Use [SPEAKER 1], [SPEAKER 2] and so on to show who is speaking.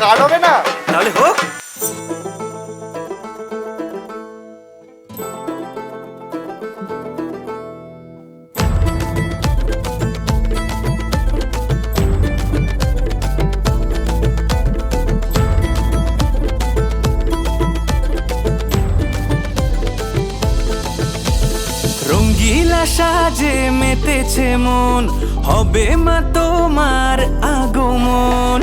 [SPEAKER 1] Guard হবে না?
[SPEAKER 2] তাহলে হোক।
[SPEAKER 3] রঙ্গিলা সাজে মেতেছে মন, হবে মা তোমার আগমন।